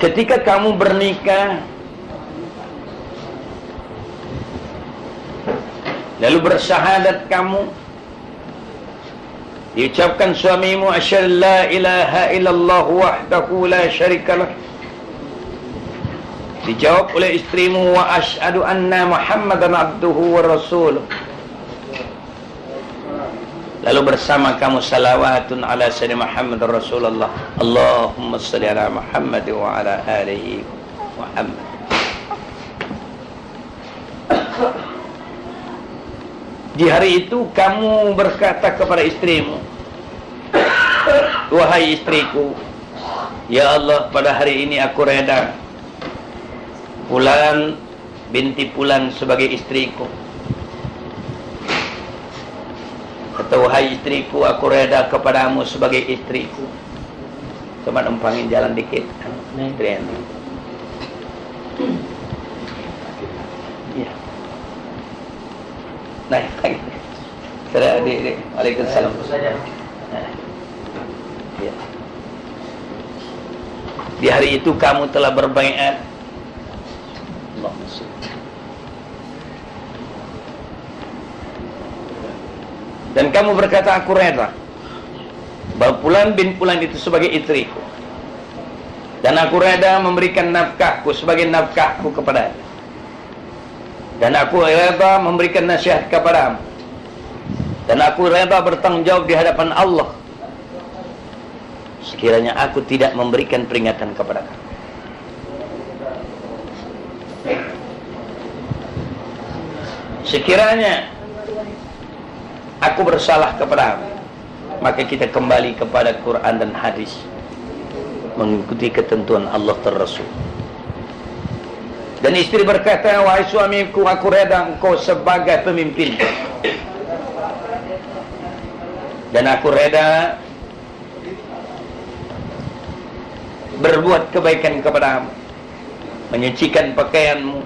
Ketika kamu bernikah, lalu bersyahadat kamu, diucapkan suamimu asyhadu la ilaha illallah wahdahu la syarikalah, dijawab oleh istrimu wa asyhadu anna muhammadan abduhu wa rasuluh, lalu bersama kamu salawatun ala sayyidina Muhammad Rasulullah, Allahumma salli ala Muhammad wa ala alihi Muhammad. Di hari itu kamu berkata kepada istrimu, wahai istriku, ya Allah, pada hari ini aku reda Fulan binti Fulan sebagai istriku. Atau wahai istriku, aku reda kepadamu sebagai istriku. Coba numpangin jalan dikit, istri ini. Ya. Naik lagi. Sudah adik. Waalaikumsalam. Ya. Di hari itu kamu telah berbaiat. Allahumma shalli. Dan kamu berkata, aku reda bahwa Fulan bin Fulan itu sebagai istriku, dan aku reda memberikan nafkahku sebagai nafkahku kepadanya, dan aku reda memberikan nasihat kepadamu, dan aku reda bertanggung jawab di hadapan Allah sekiranya aku tidak memberikan peringatan kepada kamu. Sekiranya aku bersalah kepadamu, maka kita kembali kepada Quran dan hadis, mengikuti ketentuan Allah dan Rasul. Dan istri berkata, wahai suamiku, aku reda engkau sebagai pemimpin, dan aku reda berbuat kebaikan kepadamu, menyucikan pakaianmu,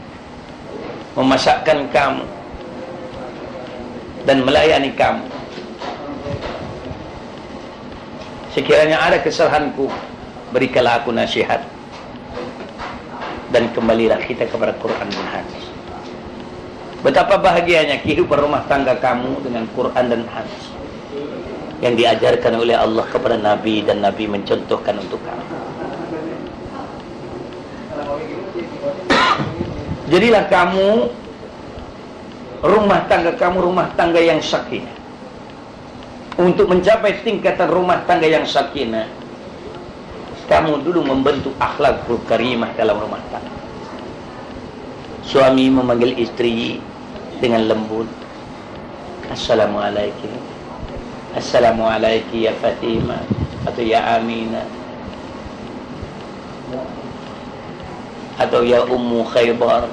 memasakkan kamu, dan melayani kamu. Sekiranya ada kesalahanku, berikanlah aku nasihat, dan kembalilah kita kepada Quran dan hadis. Betapa bahagianya kehidupan rumah tangga kamu dengan Quran dan hadis yang diajarkan oleh Allah kepada Nabi, dan Nabi mencontohkan untuk kamu. Jadilah kamu rumah tangga yang sakinah. Untuk mencapai tingkatan rumah tangga yang sakinah, kamu dulu membentuk akhlakul karimah dalam rumah tangga. Suami memanggil istri dengan lembut, Assalamualaikum, Assalamualaikum ya Fatimah, atau ya Aminah, atau ya Ummu Khaybar,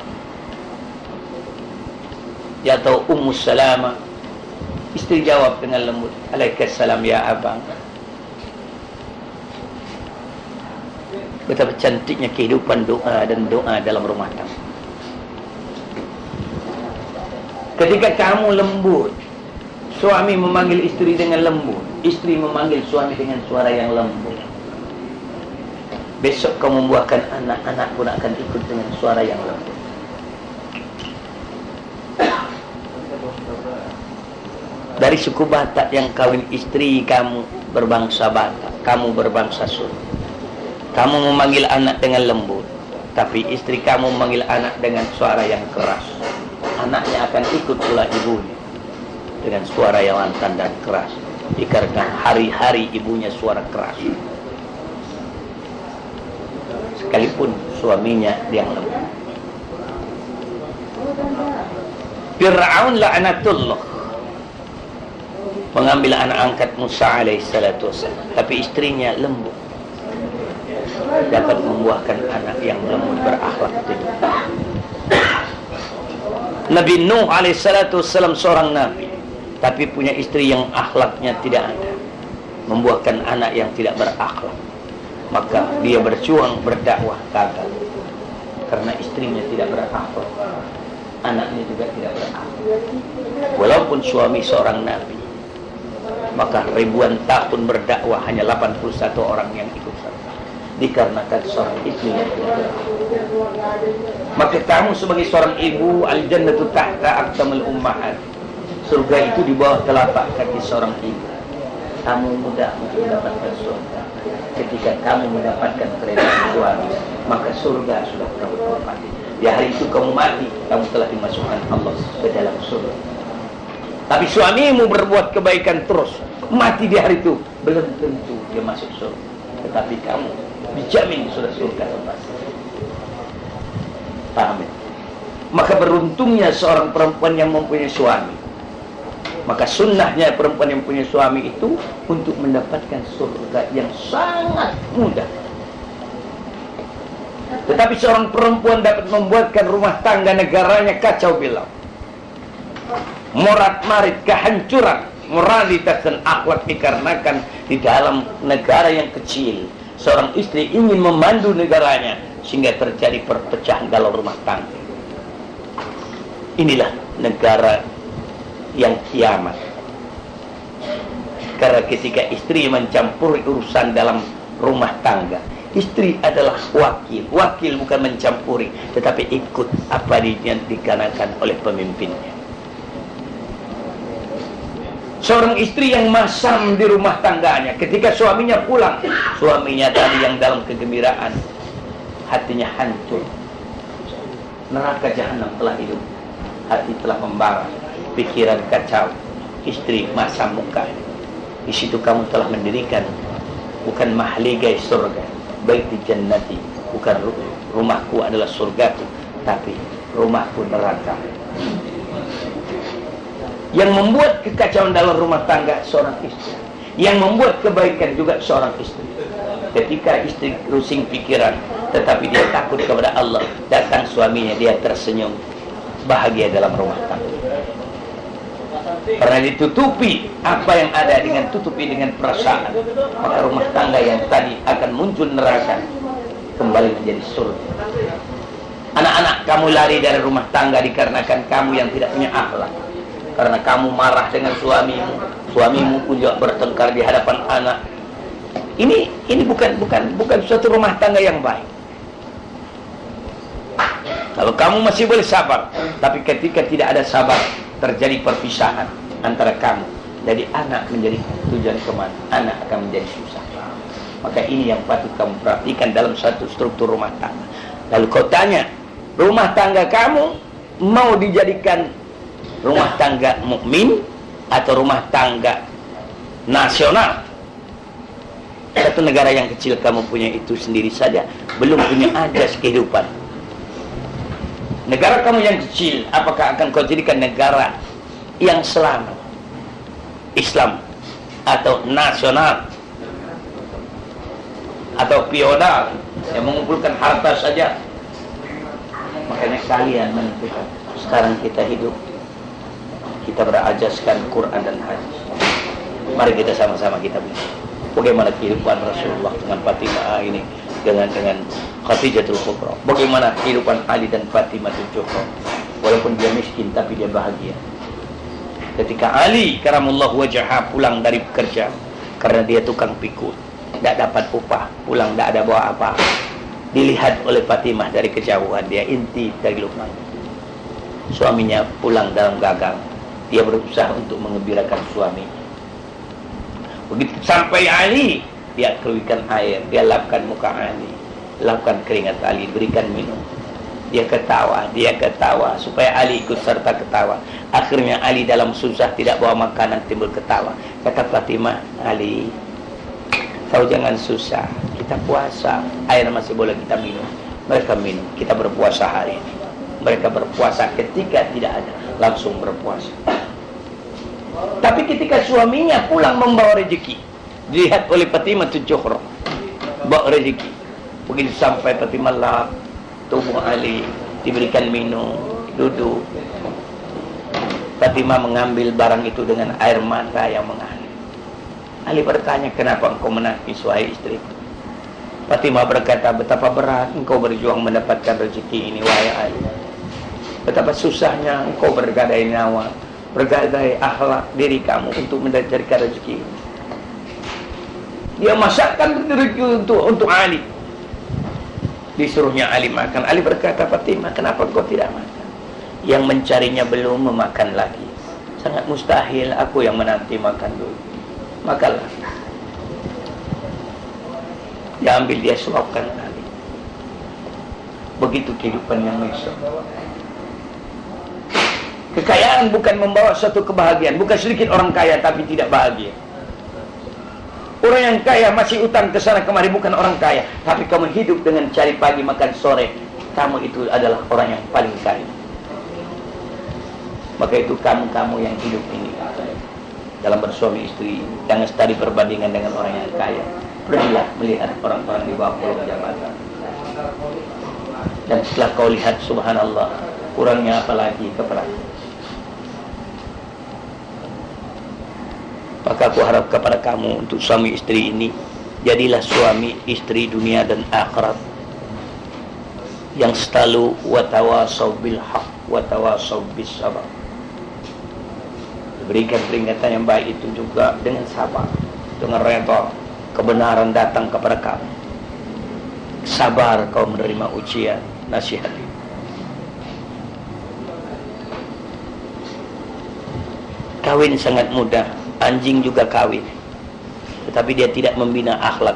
ya atau Ummu Salama. Istri jawab dengan lembut, Waalaikumsalam ya abang. Betapa cantiknya kehidupan doa dan doa dalam rumah tangga. Ketika kamu lembut, suami memanggil istri dengan lembut, istri memanggil suami dengan suara yang lembut, besok kamu membuahkan anak-anak pun akan ikut dengan suara yang lembut. Dari suku Batak yang kawin, istri kamu berbangsa Batak, kamu berbangsa Sunda. Kamu memanggil anak dengan lembut, tapi istri kamu memanggil anak dengan suara yang keras. Anaknya akan ikut pula ibunya dengan suara yang lantang dan keras, dikarenakan hari-hari ibunya suara keras, sekalipun suaminya yang lembut. Fir'aun la'natullah mengambil anak angkat Musa alaihissalatu wassalam, tapi istrinya lembut, dapat membuahkan anak yang lembut berakhlak tinggi. Nabi Nuh alaihissalatu wassalam seorang nabi, tapi punya istri yang akhlaknya tidak ada, membuahkan anak yang tidak berakhlak. Maka dia berjuang berdakwah gagal karena istrinya tidak berakhlak, anaknya juga tidak berakhlak. Walaupun suami seorang nabi, maka ribuan tahun berdakwah hanya 81 orang yang ikut serta. dikarenakan seorang istri yang tidak. Maka kamu sebagai seorang ibu, al-jannatu tahta aqdamil ummahat. Surga itu di bawah telapak kaki seorang ibu. Kamu mudah untuk mendapatkan surga. Ketika kamu mendapatkan keredaan suami, maka surga sudah kamu tempati. Di hari itu kamu mati, kamu telah dimasukkan Allah ke dalam surga. Tapi suamimu berbuat kebaikan terus, mati di hari itu, belum tentu dia masuk surga. Tetapi kamu dijamin sudah surga tempat. Paham ya? Maka beruntungnya seorang perempuan yang mempunyai suami. Maka sunnahnya perempuan yang punya suami itu untuk mendapatkan surga yang sangat mudah. Tetapi seorang perempuan dapat membuatkan rumah tangga negaranya kacau balau. Morat-marit, kehancuran moralitas dan akhlak dikarenakan di dalam negara yang kecil seorang istri ingin memandu negaranya sehingga terjadi perpecahan dalam rumah tangga. Inilah negara yang kiamat. Karena ketika istri mencampuri urusan dalam rumah tangga, istri adalah wakil. Wakil bukan mencampuri, tetapi ikut apa yang dikarenakan oleh pemimpinnya. Seorang istri yang masam di rumah tangganya, ketika suaminya pulang, suaminya tadi yang dalam kegembiraan, hatinya hancur. Neraka jahanam telah hidup, hati telah membara, pikiran kacau, istri masam muka. Di situ kamu telah mendirikan bukan mahligai surga, baiti jannati, bukan rumahku adalah surgaku, tapi rumahku neraka. Yang membuat kekacauan dalam rumah tangga seorang istri, yang membuat kebaikan juga seorang istri. Ketika istri rusing pikiran, tetapi dia takut kepada Allah, datang suaminya, dia tersenyum, bahagia dalam rumah tangga. Karena ditutupi apa yang ada dengan tutupi dengan perasaan, maka rumah tangga yang tadi akan muncul neraka kembali menjadi surga. Anak-anak kamu lari dari rumah tangga dikarenakan kamu yang tidak punya akhlak. Karena kamu marah dengan suamimu, suamimu pun juga bertengkar di hadapan anak. Ini bukan suatu rumah tangga yang baik. Kalau kamu masih boleh sabar, tapi ketika tidak ada sabar, terjadi perpisahan antara kamu. Jadi anak menjadi tujuan kemana? Anak akan menjadi susah. Maka ini yang patut kamu perhatikan dalam satu struktur rumah tangga. Lalu kau tanya, rumah tangga kamu mau dijadikan rumah tangga mukmin atau rumah tangga nasional? Satu negara yang kecil kamu punya itu sendiri saja belum punya ajas kehidupan. Negara kamu yang kecil, apakah akan kau jadikan negara yang selamat, Islam atau nasional atau feodal yang mengumpulkan harta saja? Makanya kalian menentukan. Sekarang kita hidup, kita berajaskan Quran dan hadis. Mari kita sama-sama kita bilang bagaimana kehidupan Rasulullah dengan Fatimah ini, dengan Khadijatul Kubra. Bagaimana kehidupan Ali dan Fatimah Zuhra. Walaupun dia miskin tapi dia bahagia. Ketika Ali karamullahu wajhah pulang dari bekerja karena dia tukang pikul, tidak dapat upah, pulang tidak ada bawa apa. Dilihat oleh Fatimah dari kejauhan, dia inti dari lubang. Suaminya pulang dalam gagang. Dia berusaha untuk mengembirakan suami. Begitu sampai Ali, dia keruikan air, dia lapkan muka Ali, lapkan keringat Ali, berikan minum. Dia ketawa supaya Ali ikut serta ketawa. Akhirnya Ali dalam susah tidak bawa makanan timbul ketawa. Kata Fatimah, Ali, kau jangan susah, kita puasa, air masih boleh kita minum. Mereka minum, kita berpuasa hari ini. Mereka berpuasa ketika tidak ada, langsung berpuasa. Tapi ketika suaminya pulang membawa rezeki, dilihat oleh Fatimah Zuhra, bawa rezeki. Begitu sampai Fatimah lap tubuh Ali, diberikan minum, duduk. Fatimah mengambil barang itu dengan air mata yang mengalir. Ali bertanya, kenapa engkau menangis wahai istriku? Fatimah berkata, betapa berat engkau berjuang mendapatkan rezeki ini wahai Ali. Betapa susahnya engkau bergadai nyawa, bergadai akhlak diri kamu untuk mendapatkan rezeki. Dia masakkan rezeki untuk Ali. Disuruhnya Ali makan. Ali berkata, Fatimah, kenapa kau tidak makan? Yang mencarinya belum memakan lagi. Sangat mustahil aku yang menanti makan dulu. Makanlah. Dia ambil, dia suapkan Ali. Begitu kehidupan yang mesra. Kekayaan bukan membawa suatu kebahagiaan. Bukan sedikit orang kaya tapi tidak bahagia. Orang yang kaya masih utang ke sana kemari, bukan orang kaya. Tapi kamu hidup dengan cari pagi makan sore, kamu itu adalah orang yang paling kaya. Maka itu kamu yang hidup ini dalam bersuami istri, jangan tadi perbandingan dengan orang yang kaya. Pergilah melihat orang-orang di bawah kolong jabatan. Dan setelah kau lihat, subhanallah, kurangnya apa lagi kepada. Maka aku harap kepada kamu untuk suami istri ini, jadilah suami istri dunia dan akhirat yang selalu watawasau bil haq watawasau bis sabar. Berikan peringatan yang baik itu juga dengan sabar, dengan redha. Kebenaran datang kepada kamu, sabar kau menerima ujian, nasihat. Kawin sangat mudah. Anjing juga kawin, tetapi dia tidak membina akhlak.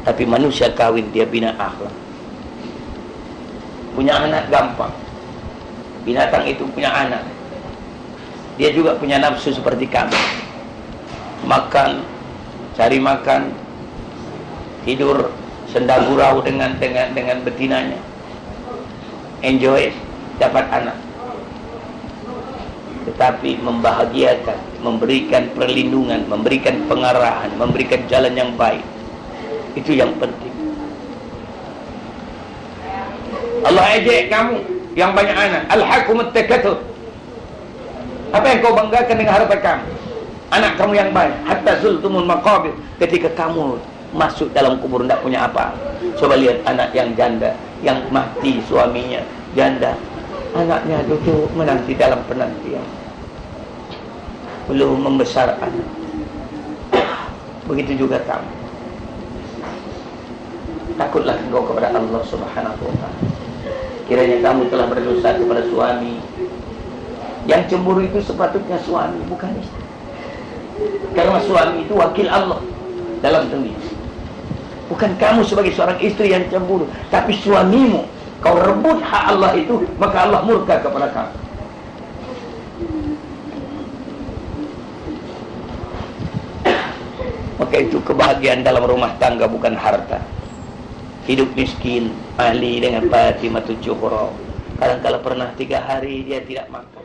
Tapi manusia kawin, dia bina akhlak. Punya anak gampang. Binatang itu punya anak, dia juga punya nafsu seperti kamu. Makan, cari makan, tidur senda gurau dengan betinanya. Enjoy, dapat anak. Tetapi membahagiakan, memberikan perlindungan, memberikan pengarahan, memberikan jalan yang baik, itu yang penting. Allah ejek kamu yang banyak anak. Alhaqumut takatsur. Apa yang kau banggakan dengan harta kamu? Anak kamu yang banyak. Hatta zultumul maqabir. Ketika kamu masuk dalam kubur tidak punya apa. Coba lihat anak yang janda, yang mati suaminya janda, anaknya duduk menanti dalam penantian, belum membesar anak. Begitu juga kamu. Takutlah engkau kepada Allah Subhanahu wa ta'ala. Kiranya kamu telah berdosa kepada suami. Yang cemburu itu sepatutnya suami, bukan istri. Karena suami itu wakil Allah dalam dunia. Bukan kamu sebagai seorang istri yang cemburu, tapi suamimu. Kau rebut hak Allah itu, maka Allah murka kepada kamu. Maka itu kebahagiaan dalam rumah tangga bukan harta. Hidup miskin, ahli dengan Fatimah Zuhra. Kadang-kala pernah 3 hari dia tidak makan.